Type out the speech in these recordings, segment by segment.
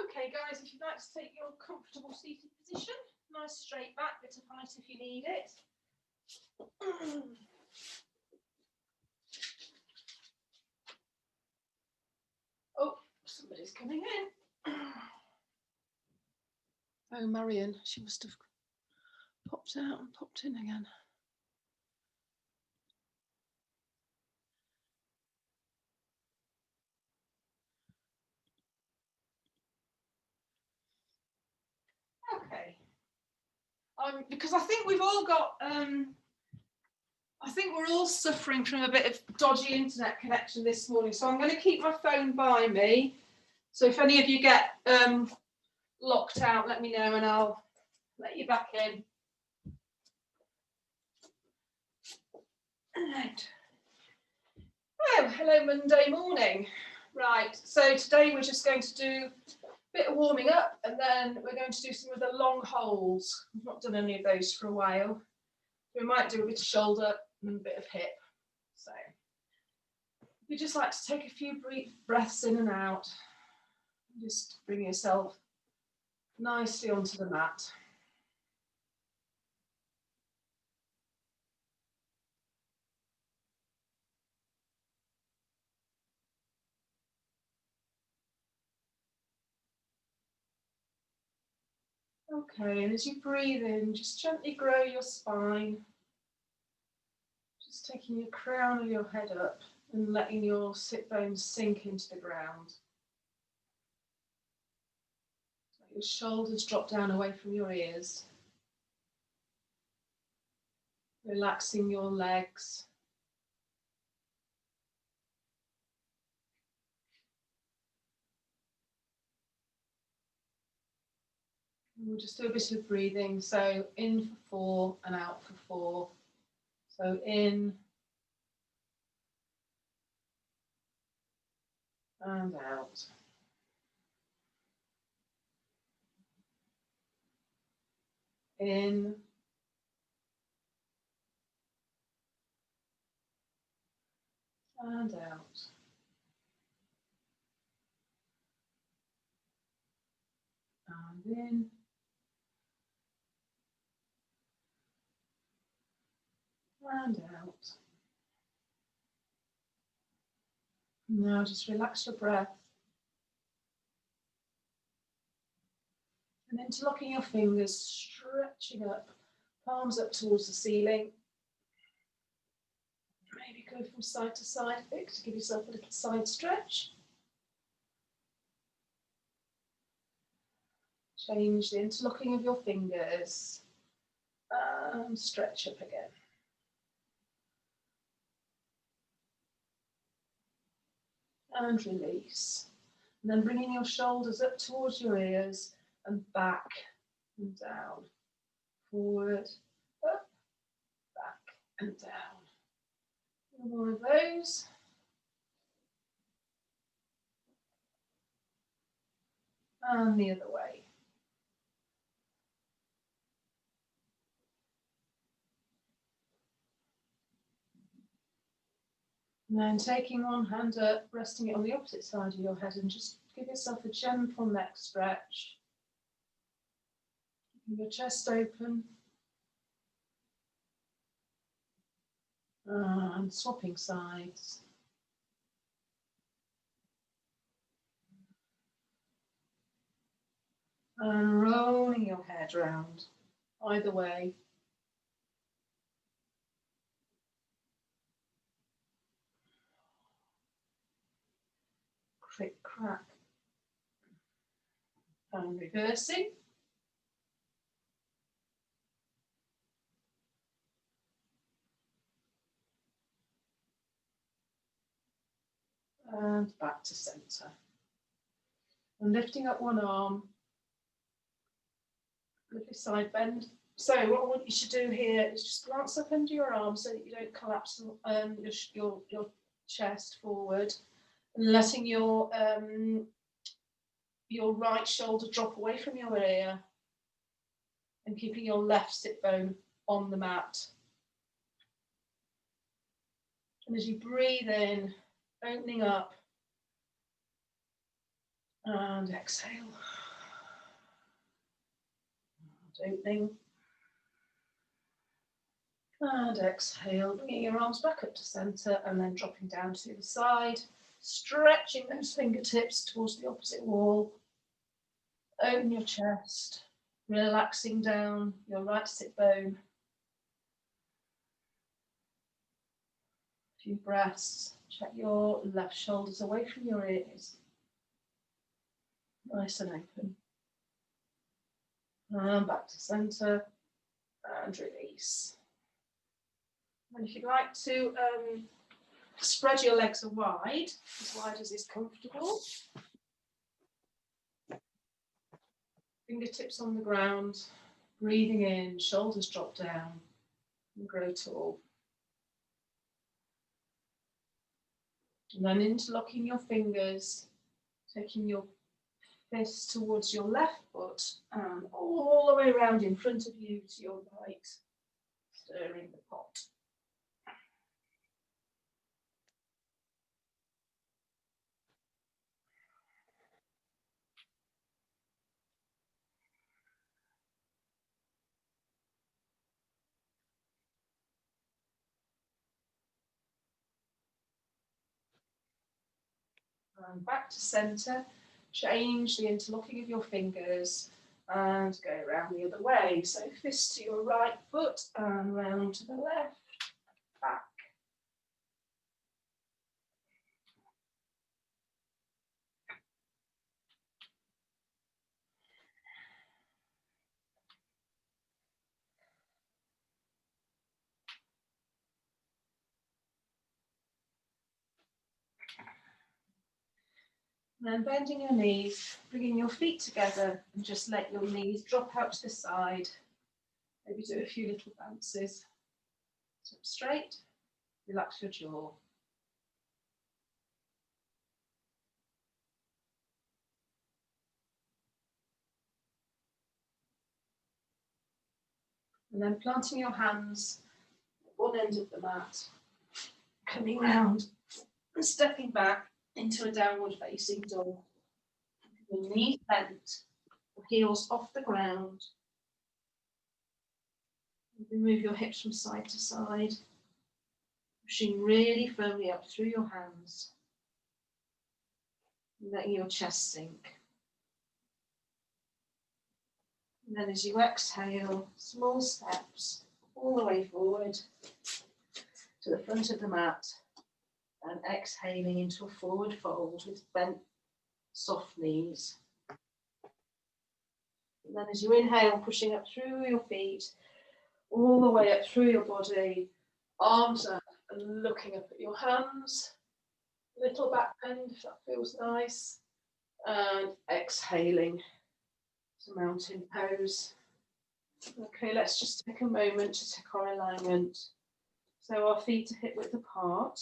Okay, guys, if you'd like to take your comfortable seated position, nice straight back, bit of height if you need it. Oh, somebody's coming in. Oh, Marion, she must have popped out and popped in again. Okay. Because I think we've all got, I think we're all suffering from a bit of dodgy internet connection this morning. So I'm going to keep my phone by me. So if any of you get locked out, let me know and I'll let you back in. Right. Oh, hello Monday morning. Right, so today we're just going to do a bit of warming up and then we're going to do some of the long holds. We've not done any of those for a while. We might do a bit of shoulder and a bit of hip. So you just like to take a few breaths in and out. Just bring yourself nicely onto the mat. Okay, and as you breathe in, just gently grow your spine. Just taking your crown of your head up and letting your sit bones sink into the ground. Let your shoulders drop down away from your ears. Relaxing your legs. And we'll just do a bit of breathing. So in for 4 and out for 4. So in and out. In and out. And in. And out. Now just relax your breath. And interlocking your fingers, stretching up, palms up towards the ceiling. Maybe go from side to side a bit to give yourself a little side stretch. Change the interlocking of your fingers and stretch up again. And release. And then bringing your shoulders up towards your ears and back and down. Forward, up, back and down. More of those. And the other way. And then taking one hand up, resting it on the opposite side of your head and just give yourself a gentle neck stretch. Keeping your chest open. And swapping sides. And rolling your head round, either way. Click, crack. And reversing. And back to centre. And lifting up one arm. Lovely side bend. So what I want you to do here is just glance up under your arm so that you don't collapse your chest forward, and letting your right shoulder drop away from your ear, and keeping your left sit bone on the mat. And as you breathe in, opening up, And exhale. And opening. And exhale, bringing your arms back up to centre and then dropping down to the side, stretching those fingertips towards the opposite wall. Open your chest, relaxing down your right sit bone. A few breaths. Check your left shoulders away from your ears. Nice and open. And back to centre and release. And if you'd like to spread your legs wide as is comfortable. Fingertips on the ground, breathing in, shoulders drop down and grow tall. And then interlocking your fingers, taking your fist towards your left foot and all the way around in front of you to your right, stirring the pot. And back to centre, change the interlocking of your fingers and go around the other way. So fist to your right foot and round to the left, back. And then bending your knees, bringing your feet together and just let your knees drop out to the side. Maybe do a few little bounces. Sit straight, relax your jaw. And then planting your hands at one end of the mat, coming round and stepping back into a downward facing dog. Your knees bent, the heels off the ground. Move your hips from side to side, pushing really firmly up through your hands, letting your chest sink. And then as you exhale, small steps all the way forward to the front of the mat and exhaling into a forward fold with bent, soft knees. And then as you inhale, pushing up through your feet, all the way up through your body, arms up and looking up at your hands. Little back bend if that feels nice. And exhaling to mountain pose. Okay, let's just take a moment to check our alignment. So our feet are hip width apart.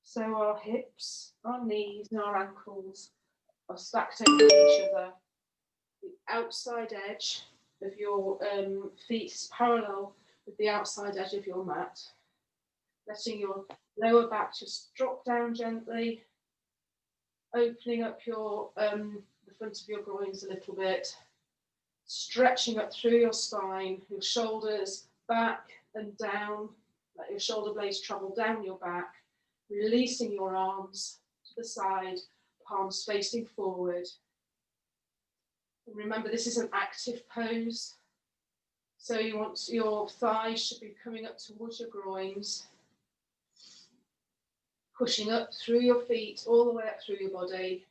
So our hips, our knees and our ankles are stacked over each other. The outside edge of your feet is parallel with the outside edge of your mat. Letting your lower back just drop down gently. Opening up your the front of your groins a little bit. Stretching up through your spine, your shoulders back and down. Let your shoulder blades travel down your back. Releasing your arms to the side, palms facing forward. And remember, this is an active pose. So you want your thighs should be coming up towards your groins. Pushing up through your feet, all the way up through your body.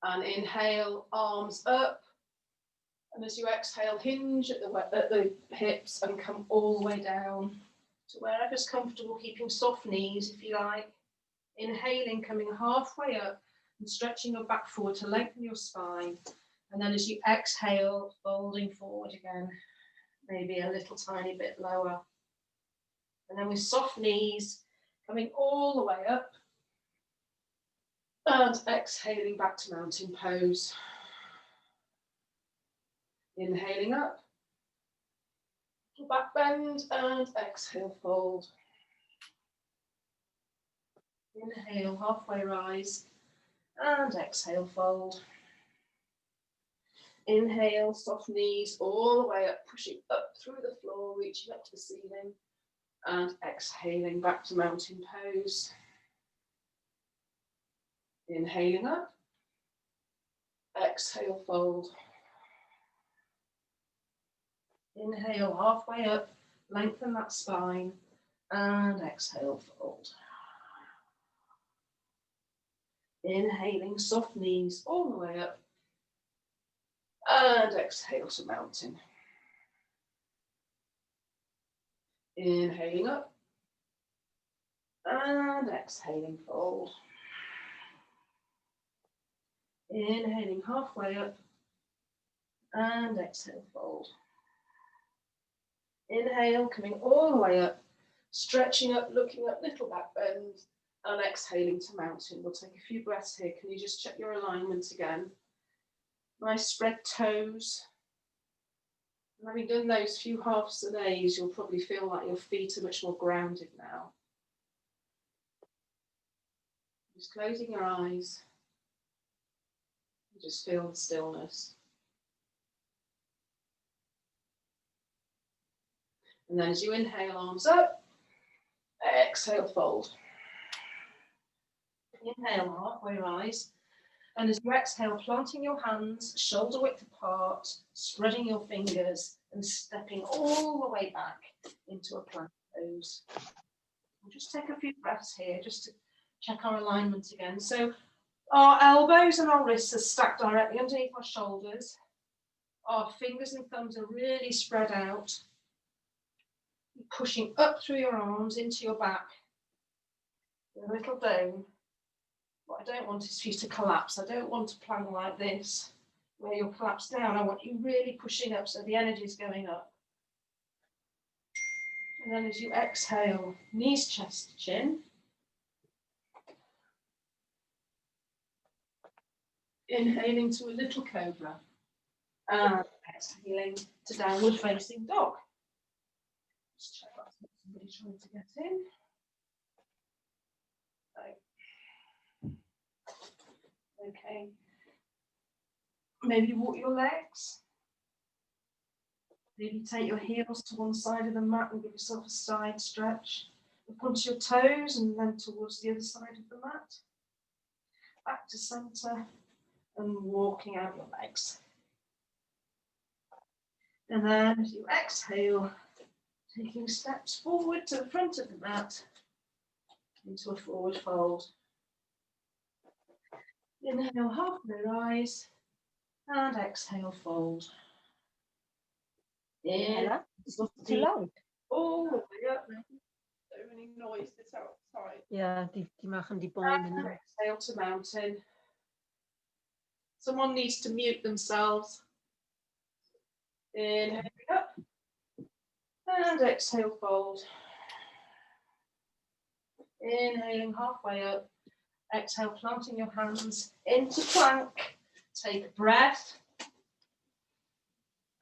And inhale, arms up. And as you exhale, hinge at the hips and come all the way down to wherever's comfortable, keeping soft knees if you like. Inhaling, coming halfway up and stretching your back forward to lengthen your spine. And then as you exhale, folding forward again, maybe a little tiny bit lower. And then with soft knees, coming all the way up. And exhaling back to mountain pose. Inhaling up. Back bend and exhale, fold. Inhale, halfway rise. And exhale, fold. Inhale, soft knees all the way up, pushing up through the floor, reaching up to the ceiling. And exhaling back to mountain pose. Inhaling up. Exhale, fold. Inhale, halfway up, lengthen that spine. And exhale, fold. Inhaling, soft knees all the way up. And exhale to mountain. Inhaling up. And exhaling, fold. Inhaling halfway up. And exhale, fold. Inhale, coming all the way up. Stretching up, looking up, little back bend. And exhaling to mountain. We'll take a few breaths here. Can you just check your alignment again? Nice spread toes. And having done those few halves and A's, you'll probably feel like your feet are much more grounded now. Just closing your eyes. Just feel the stillness. And then as you inhale, arms up. Exhale, fold. Inhale, halfway rise. And as you exhale, planting your hands, shoulder width apart, spreading your fingers and stepping all the way back into a plank pose. We'll just take a few breaths here just to check our alignment again. So our elbows and our wrists are stacked directly underneath our shoulders. Our fingers and thumbs are really spread out. Pushing up through your arms into your back. A little down. What I don't want is for you to collapse. I don't want to plank like this, where you'll collapse down. I want you really pushing up so the energy is going up. And then as you exhale, knees, chest, chin. Inhaling to a little cobra. And exhaling to downward facing dog. Just check that's not somebody trying to get in. Okay. Maybe walk your legs. Maybe take your heels to one side of the mat and give yourself a side stretch. Up onto your toes and then towards the other side of the mat. Back to centre and walking out your legs. And then as you exhale, taking steps forward to the front of the mat into a forward fold. Inhale, halfway rise, and exhale, fold. In. It's not too loud. All the way up. So many noises outside. Ja, die machen die Bäume. And exhale to mountain. Someone needs to mute themselves. Inhaling up. And exhale, fold. Inhaling halfway up. Exhale, planting your hands into plank. Take a breath.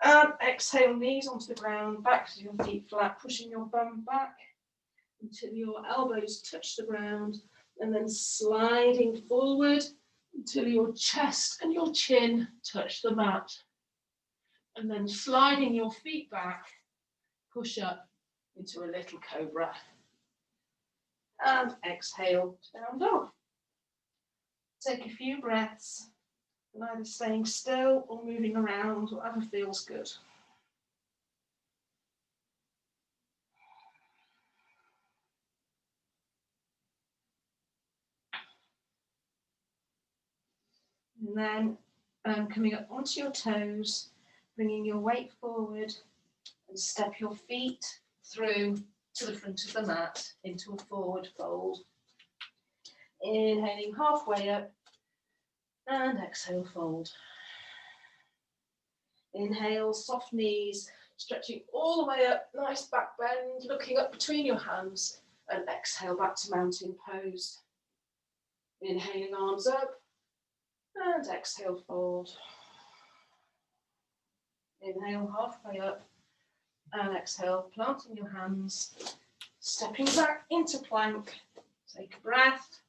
And exhale, knees onto the ground, back to your feet flat, pushing your bum back until your elbows touch the ground, and then sliding forward until your chest and your chin touch the mat. And then sliding your feet back, push up into a little cobra. And exhale, down dog. Take a few breaths, and either staying still or moving around, whatever feels good. And then coming up onto your toes, bringing your weight forward and step your feet through to the front of the mat into a forward fold. Inhaling halfway up and exhale, fold. Inhale, soft knees, stretching all the way up, nice back bend, looking up between your hands, and exhale back to mountain pose. Inhaling, arms up, and exhale, fold. Inhale, halfway up, and exhale, planting your hands, stepping back into plank. Take a breath.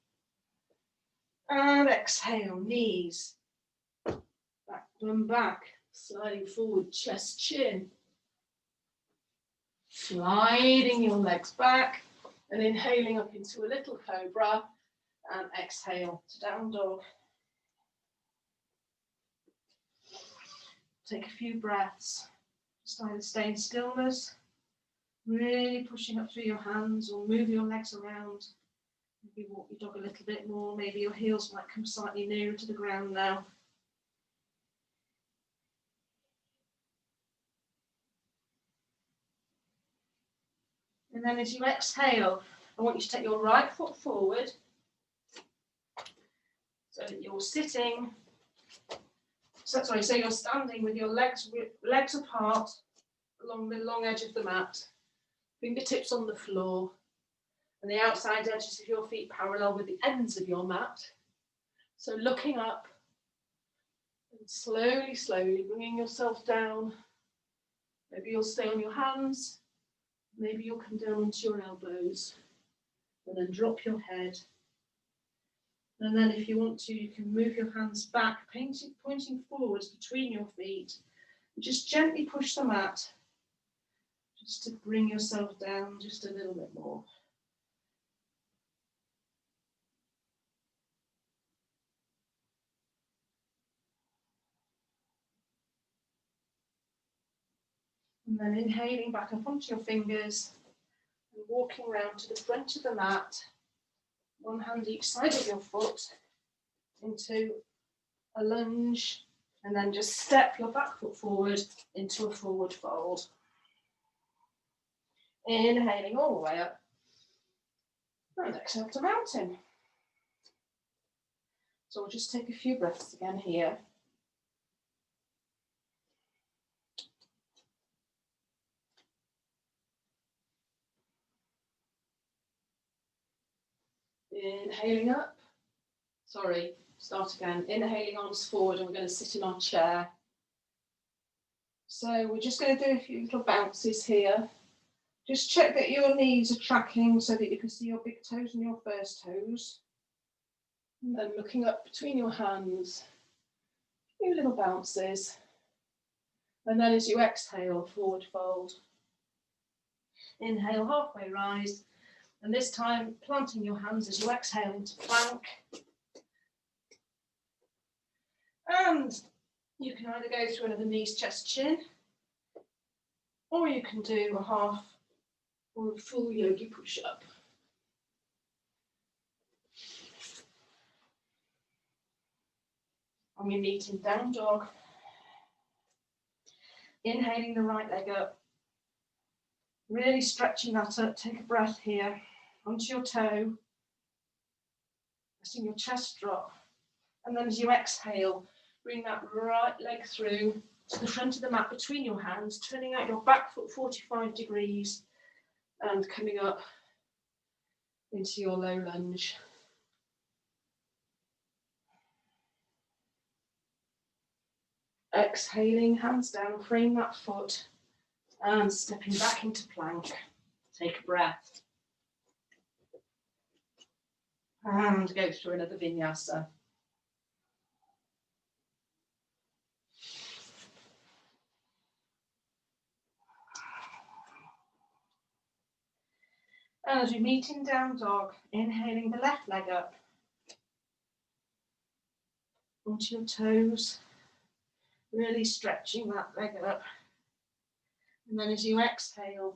And exhale, knees, back and back, sliding forward, chest, chin. Sliding your legs back and inhaling up into a little cobra and exhale to down dog. Take a few breaths, just either stay in stillness, really pushing up through your hands or move your legs around. Maybe walk your dog a little bit more, maybe your heels might come slightly nearer to the ground now. And then as you exhale, I want you to take your right foot forward so that you're sitting, so you're standing with your legs apart along the long edge of the mat, fingertips on the floor, and the outside edges of your feet parallel with the ends of your mat. So looking up and slowly, slowly bringing yourself down. Maybe you'll stay on your hands, maybe you'll come down onto your elbows, and then drop your head. And then if you want to, you can move your hands back, pointing forwards between your feet. And just gently push the mat, just to bring yourself down just a little bit more. And then inhaling back up onto your fingers and walking round to the front of the mat, one hand each side of your foot into a lunge, and then just step your back foot forward into a forward fold. Inhaling all the way up and exhale to mountain. So we'll just take a few breaths again here. Inhaling up. Start again. Inhaling arms forward, and we're going to sit in our chair. So we're just going to do a few little bounces here. Just check that your knees are tracking so that you can see your big toes and your first toes. And then looking up between your hands, a few little bounces. And then as you exhale, forward fold. Inhale, halfway rise. And this time, planting your hands as you exhale into plank. And you can either go through another knees, chest, chin, or you can do a half or a full yogi push-up. And we meet in down dog. Inhaling the right leg up. Really stretching that up. Take a breath here. Onto your toe. Letting your chest drop. And then as you exhale, bring that right leg through to the front of the mat between your hands, turning out your back foot 45 degrees and coming up into your low lunge. Exhaling, hands down, frame that foot and stepping back into plank. Take a breath. And go through another vinyasa. And as we meet in down dog, inhaling the left leg up onto your toes, really stretching that leg up. And then as you exhale,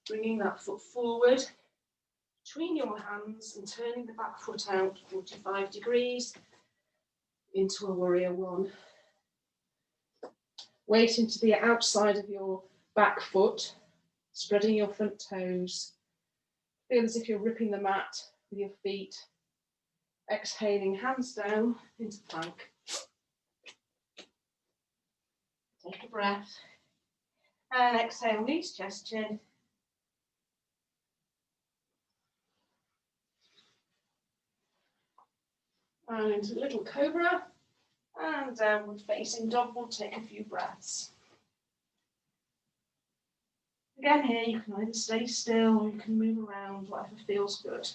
bringing that foot forward between your hands and turning the back foot out 45 degrees into a warrior one. Weight into the outside of your back foot, spreading your front toes. Feel as if you're ripping the mat with your feet. Exhaling, hands down into plank. Take a breath. And exhale, knees, chest, chin. And into little cobra. And downward facing dog. We'll take a few breaths. Again here, you can either stay still or you can move around, whatever feels good.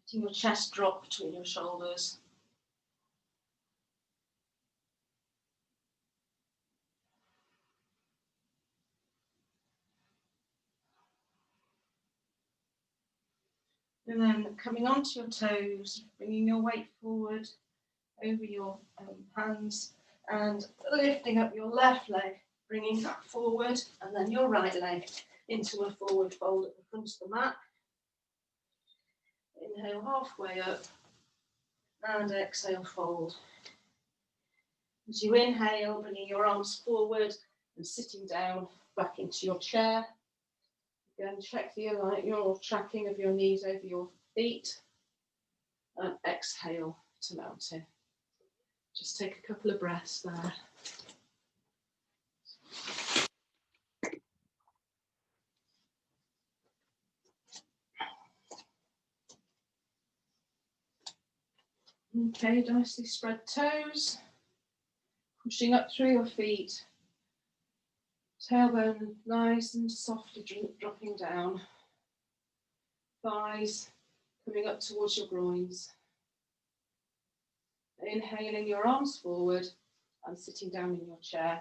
Letting your chest drop between your shoulders. And then coming onto your toes, bringing your weight forward over your hands and lifting up your left leg, bringing that forward, and then your right leg into a forward fold at the front of the mat. Inhale halfway up and exhale, fold. As you inhale, bringing your arms forward and sitting down back into your chair. Again, check your tracking of your knees over your feet. And exhale to mountain. Just take a couple of breaths there. Okay, nicely spread toes. Pushing up through your feet. Tailbone nice and softly dropping down. Thighs coming up towards your groins. Inhaling your arms forward and sitting down in your chair.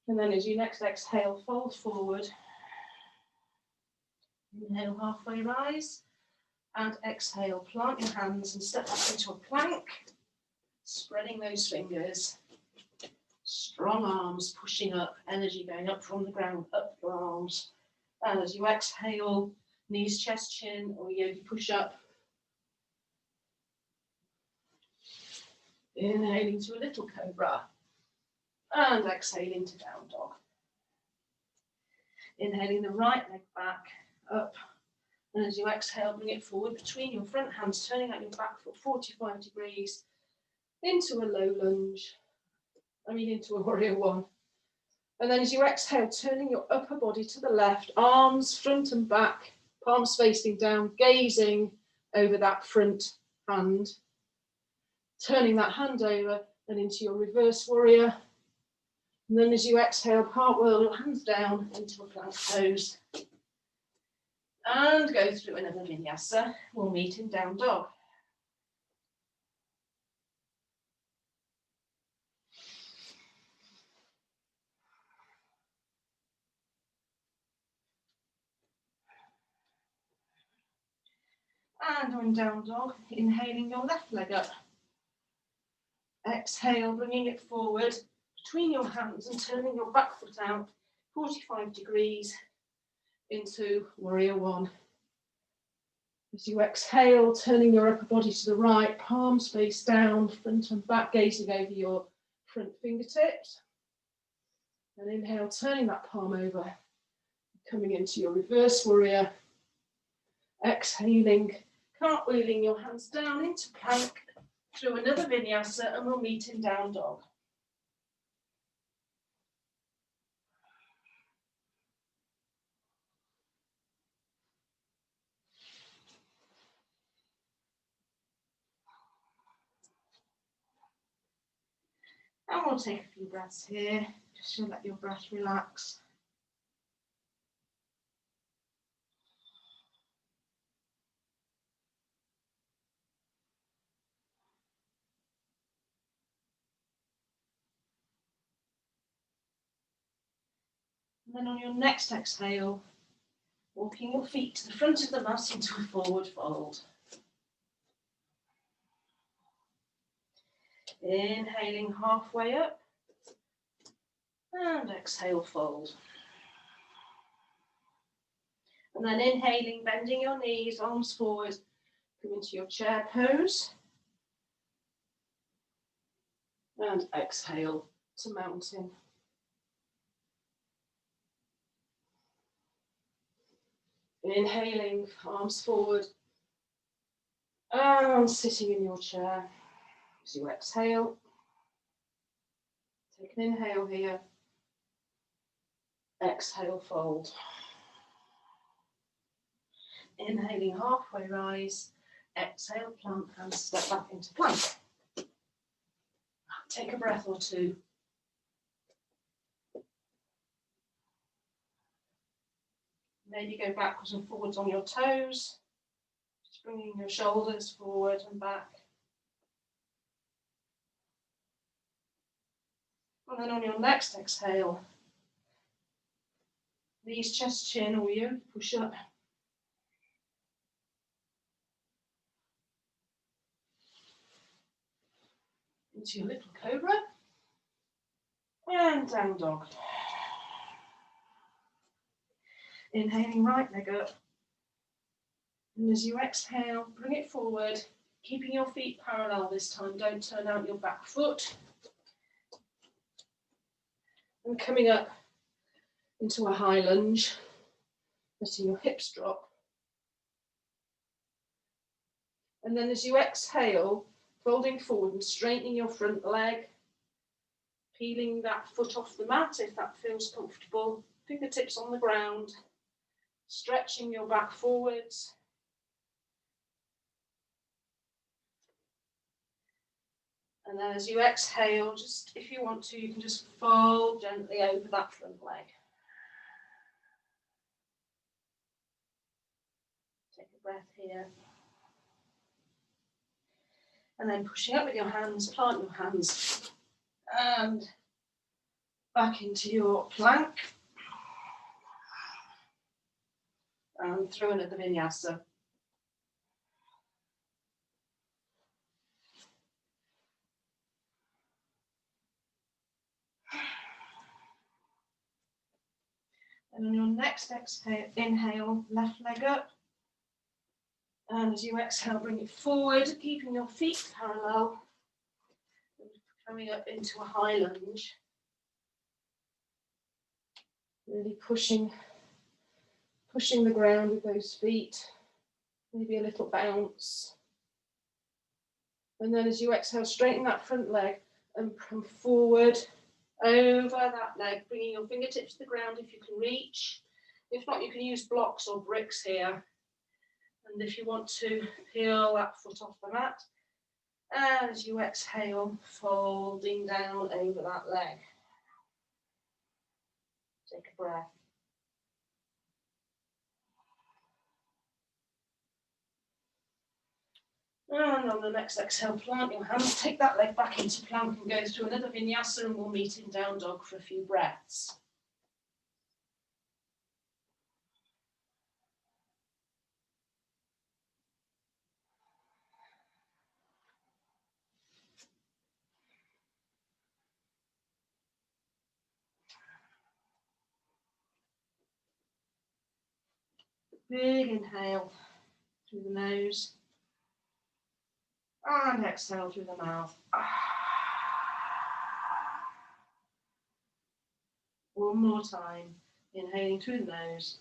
And then as you next exhale, fold forward. Inhale, halfway rise. And exhale, plant your hands and step back into a plank. Spreading those fingers. Strong arms pushing up, energy going up from the ground, up your arms. And as you exhale, knees, chest, chin, or yogi push up. Inhaling to a little cobra. And exhaling to down dog. Inhaling the right leg back, up. And as you exhale, bring it forward between your front hands, turning out your back foot 45 degrees into a low lunge. Into a warrior one. And then as you exhale, turning your upper body to the left, arms front and back, palms facing down, gazing over that front hand. Turning that hand over and into your reverse warrior. And then as you exhale, cartwheel your hands down into a plank pose. And go through another vinyasa. We'll meet in down dog. And on down dog, inhaling your left leg up. Exhale, bringing it forward between your hands and turning your back foot out 45 degrees into warrior one. As you exhale, turning your upper body to the right, palms face down, front and back, gazing over your front fingertips. And inhale, turning that palm over, coming into your reverse warrior. Exhaling, cartwheeling your hands down into plank through another vinyasa, and we'll meet in down dog. And we'll take a few breaths here, just to let your breath relax. And then on your next exhale, walking your feet to the front of the mat into a forward fold. Inhaling halfway up. And exhale, fold. And then inhaling, bending your knees, arms forward, come into your chair pose. And exhale to mountain. Inhaling, arms forward. And sitting in your chair. As you exhale, take an inhale here. Exhale, fold. Inhaling, halfway rise. Exhale, plant and step back into plank. Take a breath or two. maybe go backwards and forwards on your toes, just bringing your shoulders forward and back. And then on your next exhale, knees, chest, chin, or you push up. Into your little cobra. And down dog. Inhaling right leg up. And as you exhale, bring it forward, keeping your feet parallel this time. Don't turn out your back foot. And coming up into a high lunge, letting your hips drop. And then as you exhale, folding forward and straightening your front leg, peeling that foot off the mat if that feels comfortable, fingertips on the ground, stretching your back forwards. And then as you exhale, just if you want to, you can just fold gently over that front leg. Take a breath here. And then pushing up with your hands, plant your hands, and back into your plank. And through another vinyasa. And on your next exhale, inhale, left leg up. And as you exhale, bring it forward, keeping your feet parallel. Coming up into a high lunge. Really pushing the ground with those feet. Maybe a little bounce. And then as you exhale, straighten that front leg and come forward over that leg, bringing your fingertips to the ground if you can reach. If not, you can use blocks or bricks here. And if you want to, peel that foot off the mat. And as you exhale, folding down over that leg. Take a breath. And on the next exhale, plant your hands, take that leg back into plank and go through another vinyasa, and we'll meet in down dog for a few breaths. Big inhale through the nose. And exhale through the mouth. One more time. Inhaling through the nose.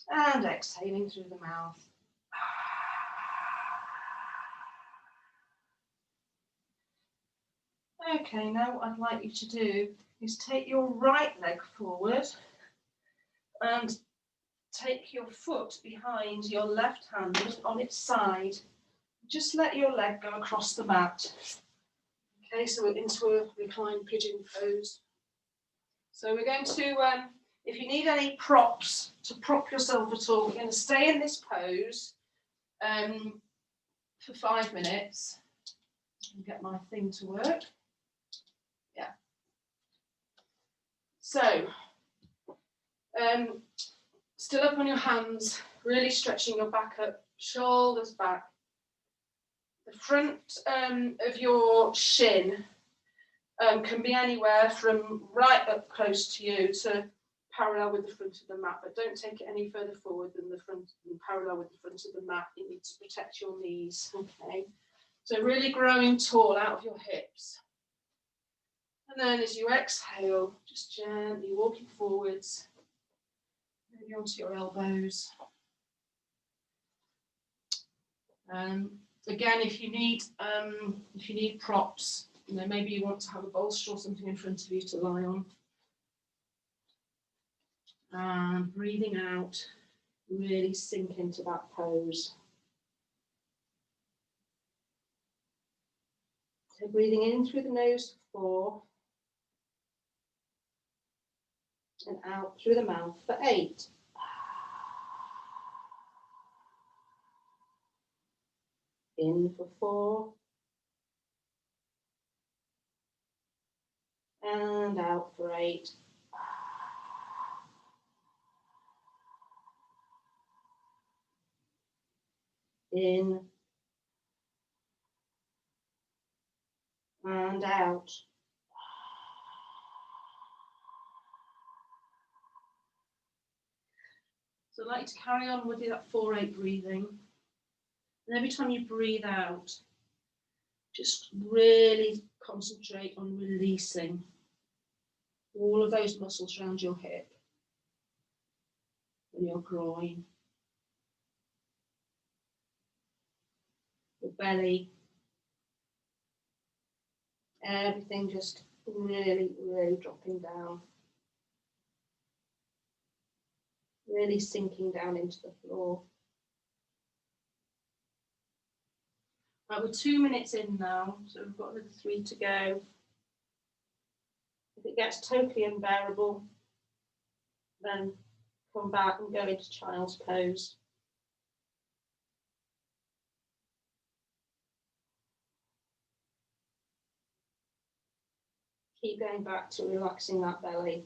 And exhaling through the mouth. Okay, now what I'd like you to do is take your right leg forward and take your foot behind your left hand on its side. Just let your leg go across the mat. Okay, so we're into a reclined pigeon pose. So we're going to, if you need any props to prop yourself at all, we're going to stay in this pose for 5 minutes. And get my thing to work. Yeah. So, still up on your hands, really stretching your back up, shoulders back. The front of your shin can be anywhere from right up close to you to parallel with the front of the mat, but don't take it any further forward than the front and parallel with the front of the mat. You need to protect your knees, okay? So really growing tall out of your hips. And then as you exhale, just gently walking forwards, maybe onto your elbows. Again, if you need props, maybe you want to have a bolster or something in front of you to lie on. And breathing out, really sink into that pose. So breathing in through the nose for 4. and out through the mouth for 8. In for 4. And out for 8. In and out. So I'd like you to carry on with that 4-8 breathing. And every time you breathe out, just really concentrate on releasing all of those muscles around your hip and your groin, your belly, everything just really, really dropping down, really sinking down into the floor. Right, we're 2 minutes in now, so we've got another 3 to go. If it gets totally unbearable, then come back and go into child's pose. Keep going back to relaxing that belly.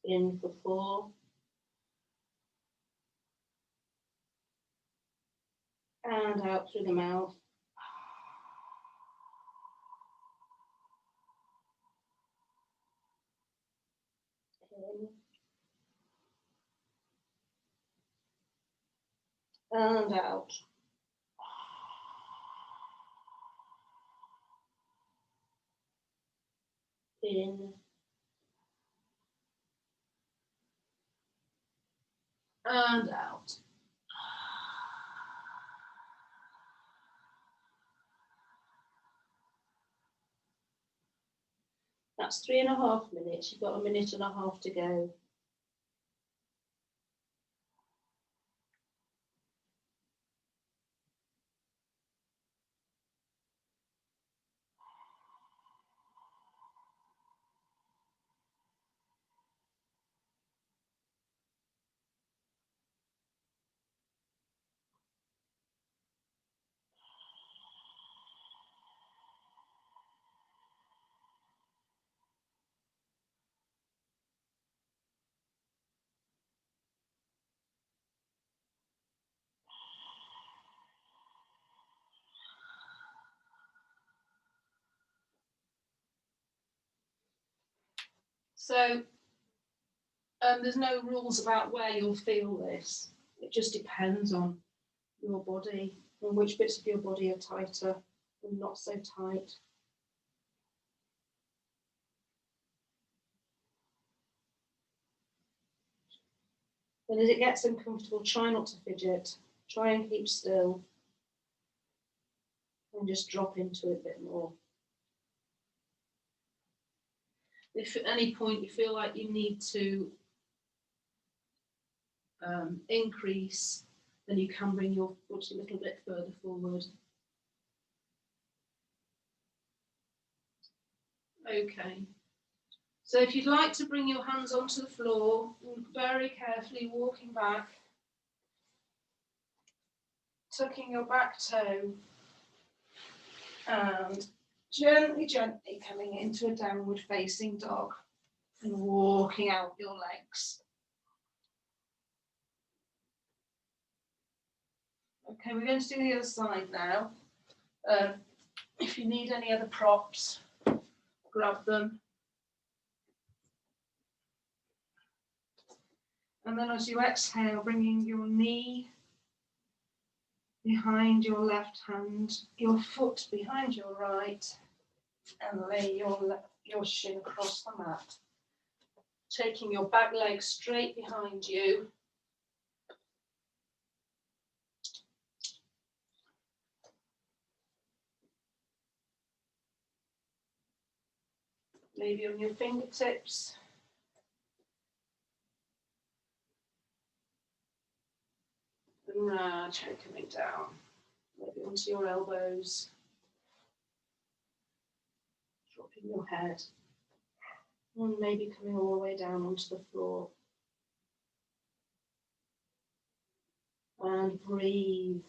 In for 4. And out through the mouth. In. And out. In. And out. That's 3.5 minutes. You've got 1.5 minutes to go. So there's no rules about where you'll feel this. It just depends on your body and which bits of your body are tighter and not so tight. And as it gets uncomfortable, try not to fidget. Try and keep still. And just drop into it a bit more. If at any point you feel like you need to increase, then you can bring your foot a little bit further forward. Okay. So if you'd like to bring your hands onto the floor, very carefully walking back, tucking your back toe, and gently, gently coming into a downward facing dog and walking out your legs. Okay, we're going to do the other side now. If you need any other props, grab them. And then as you exhale, bringing your knee behind your left hand, your foot behind your right, and lay your shin across the mat. Taking your back leg straight behind you. maybe on your fingertips. And round, coming down, maybe onto your elbows, dropping your head, and maybe coming all the way down onto the floor. And breathe.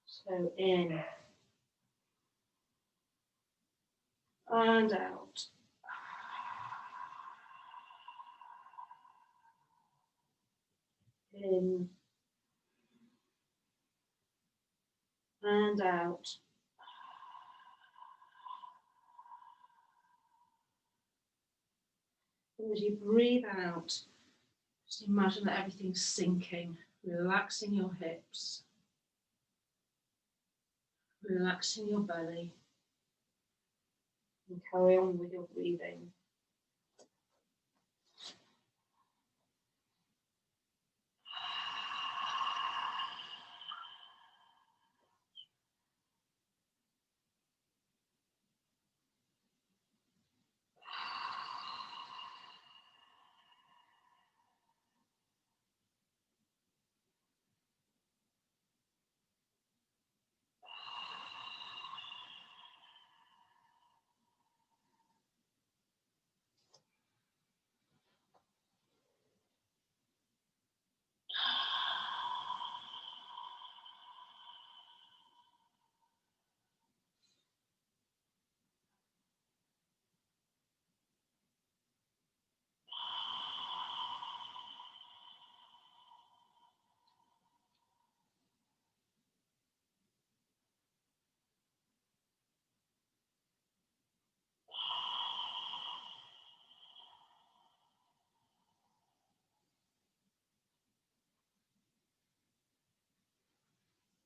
So in and out. In and out. And as you breathe out, just imagine that everything's sinking, relaxing your hips, relaxing your belly, and carry on with your breathing.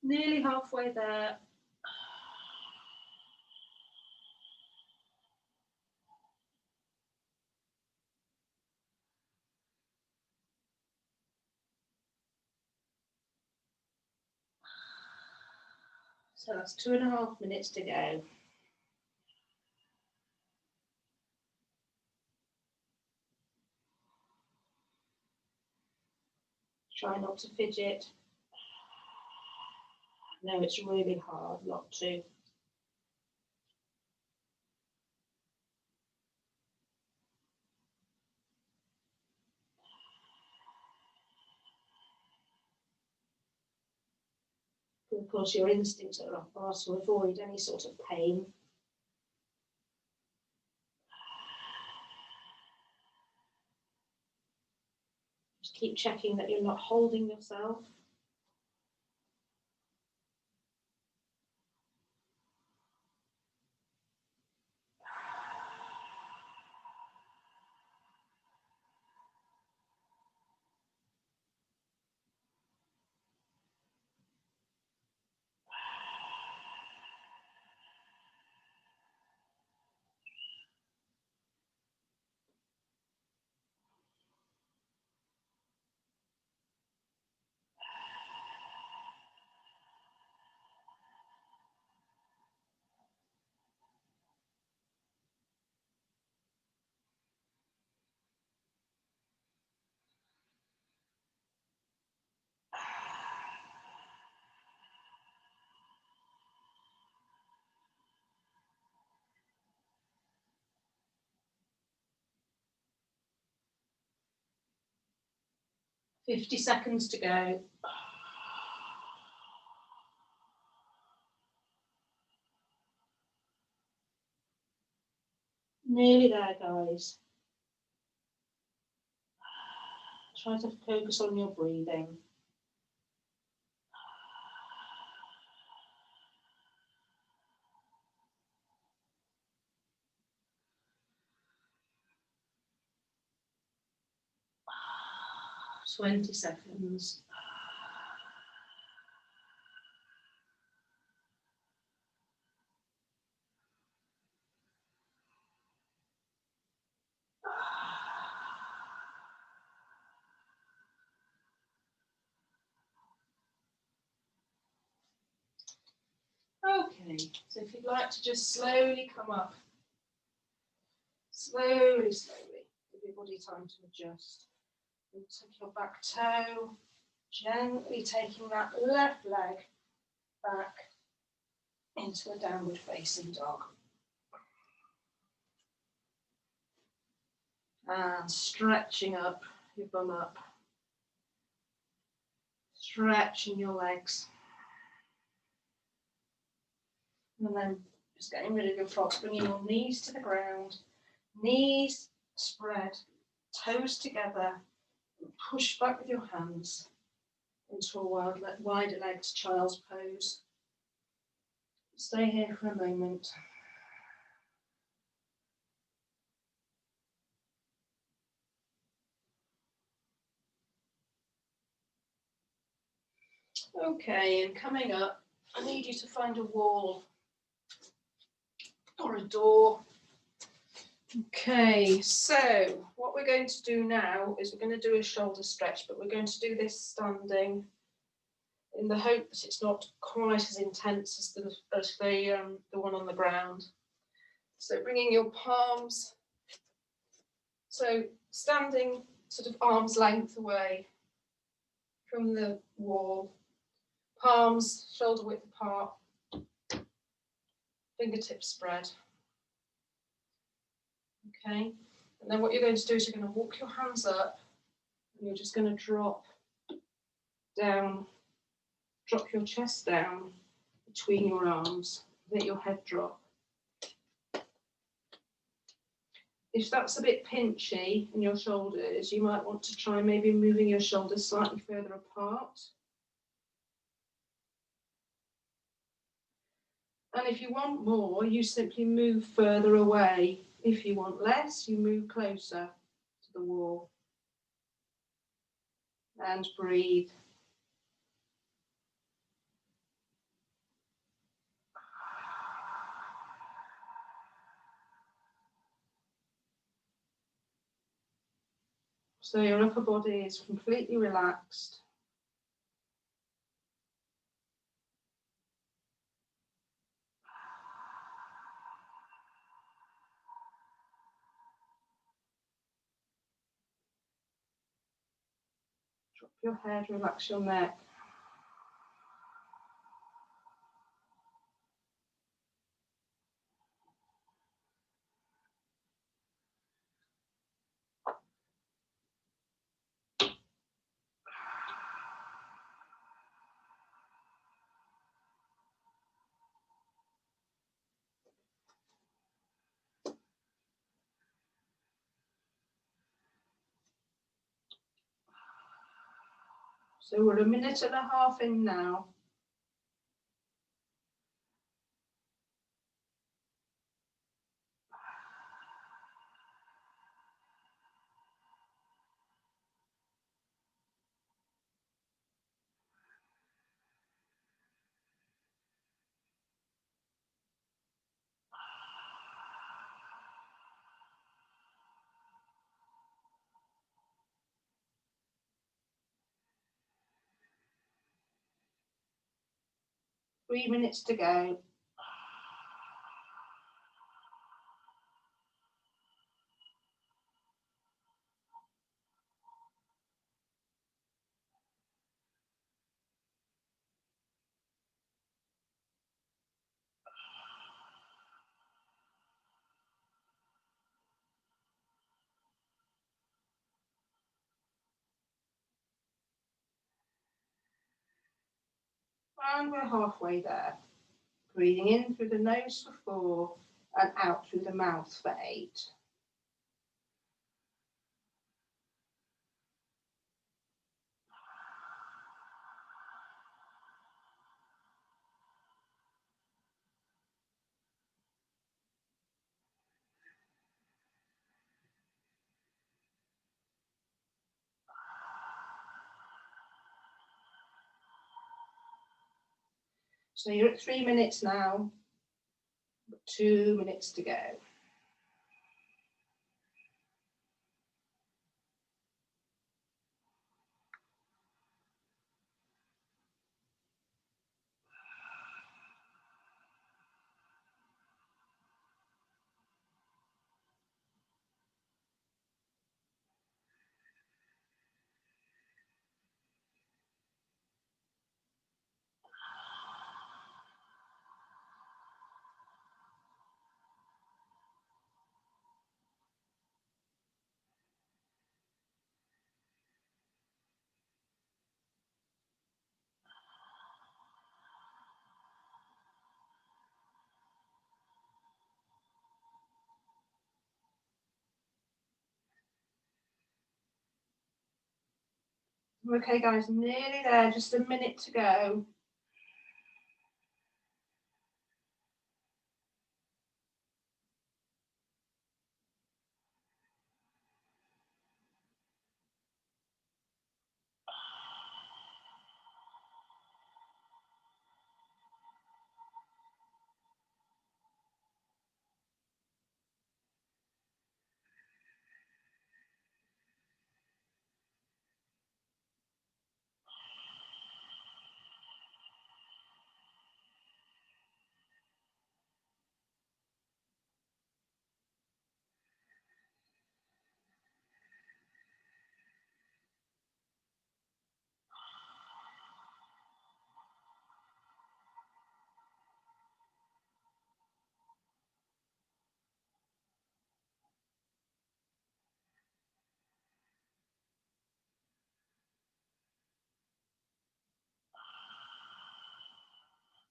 Nearly halfway there. So that's 2.5 minutes to go. Try not to fidget. No, it's really hard not to. Of course, your instincts are to avoid any sort of pain. Just keep checking that you're not holding yourself. "50 seconds to go." Nearly there, guys. Try to focus on your breathing. "20 seconds. Okay, so if you'd like to just slowly come up, Slowly, slowly. Give your body time to adjust. And take your back toe, gently taking that left leg back into a downward facing dog. And stretching up your bum up. Stretching your legs. And then just getting rid of your frogs, bringing your knees to the ground. Knees spread, toes together, and push back with your hands into a wider legged child's pose. Stay here for a moment. Okay, and coming up, I need you to find a wall or a door. Okay, so what we're going to do now is we're going to do a shoulder stretch, but we're going to do this standing in the hope that it's not quite as intense as the one on the ground. So bringing your palms, so standing sort of arm's length away from the wall, palms shoulder width apart, fingertips spread. Okay, and then what you're going to do is you're going to walk your hands up and you're just going to drop down, drop your chest down between your arms, let your head drop. If that's a bit pinchy in your shoulders, you might want to try maybe moving your shoulders slightly further apart. And if you want more, you simply move further away. If you want less, you move closer to the wall. And breathe. So your upper body is completely relaxed. Drop your head, relax your neck. So we're 1.5 minutes in now. Three minutes to go. And we're halfway there. Breathing in through the nose for 4 and out through the mouth for 8. So you're at 3 minutes now, 2 minutes to go. Okay, guys, nearly there, just a minute to go.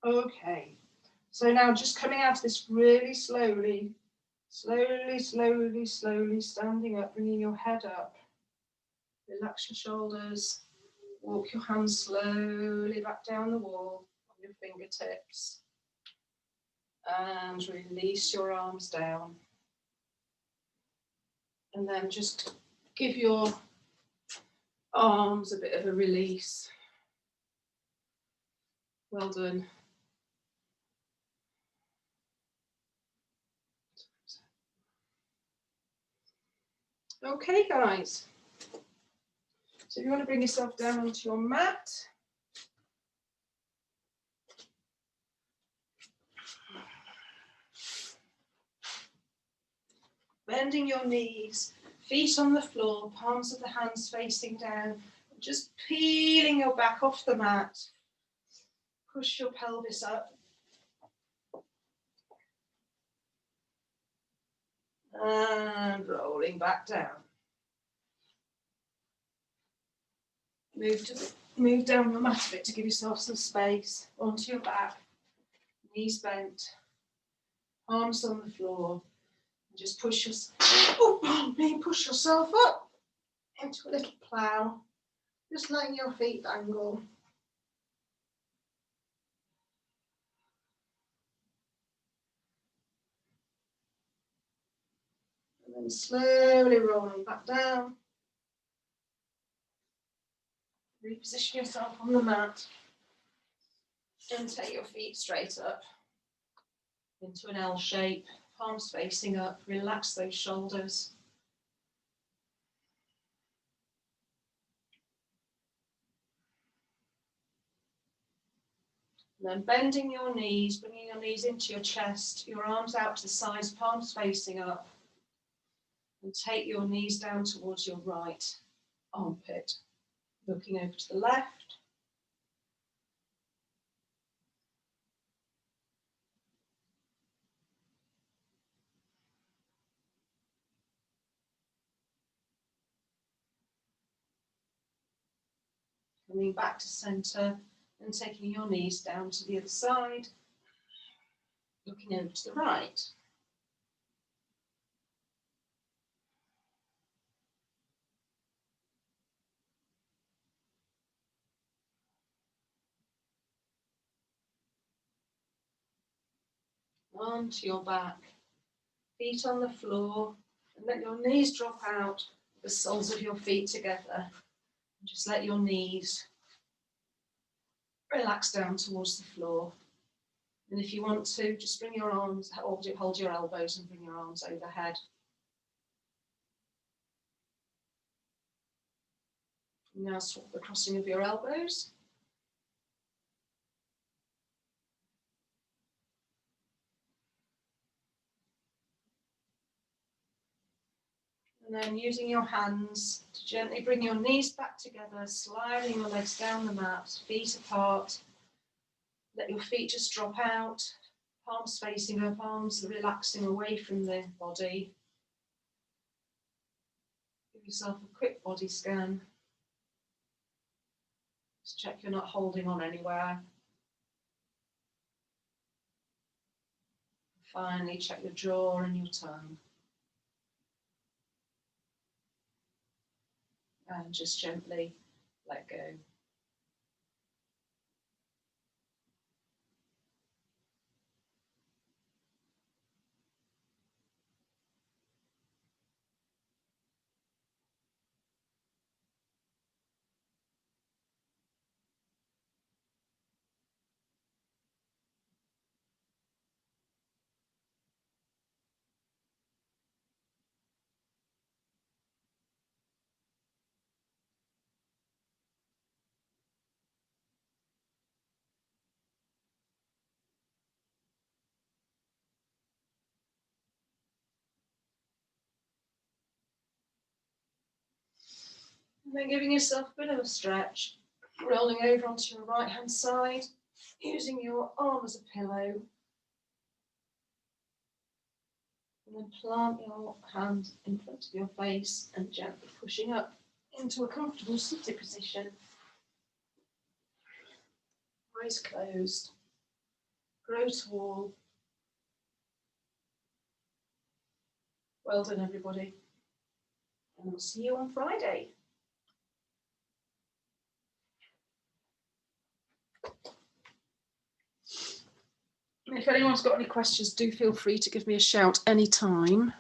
Okay, so now just coming out of this really slowly, standing up, bringing your head up. Relax your shoulders, walk your hands slowly back down the wall on your fingertips, and release your arms down. And then just give your arms a bit of a release. Well done. Okay, guys. So if you want to bring yourself down onto your mat. Bending your knees, feet on the floor, palms of the hands facing down, just peeling your back off the mat. Push your pelvis up. And rolling back down. Move down your mat a bit to give yourself some space. Onto your back, knees bent, arms on the floor. And just push yourself up into a little plough. Just letting your feet dangle. And then slowly rolling back down. Reposition yourself on the mat. And take your feet straight up into an L shape, palms facing up. Relax those shoulders. And then bending your knees, bringing your knees into your chest, your arms out to the sides, palms facing up. And take your knees down towards your right armpit, looking over to the left. Coming back to centre and taking your knees down to the other side, looking over to the right. Onto your back, feet on the floor, and let your knees drop out, the soles of your feet together. And just let your knees relax down towards the floor. And if you want to, just bring your arms, hold your elbows and bring your arms overhead. Now swap the crossing of your elbows. And then using your hands to gently bring your knees back together, sliding your legs down the mat, feet apart. Let your feet just drop out, palms facing up, arms relaxing away from the body. Give yourself a quick body scan. Just check you're not holding on anywhere. Finally, check your jaw and your tongue. And just gently let go. And then giving yourself a bit of a stretch, rolling over onto your right hand side, using your arm as a pillow. And then plant your hand in front of your face and gently pushing up into a comfortable seated position. Eyes closed. Grow tall. Well done, everybody. And I'll see you on Friday. If anyone's got any questions, do feel free to give me a shout anytime.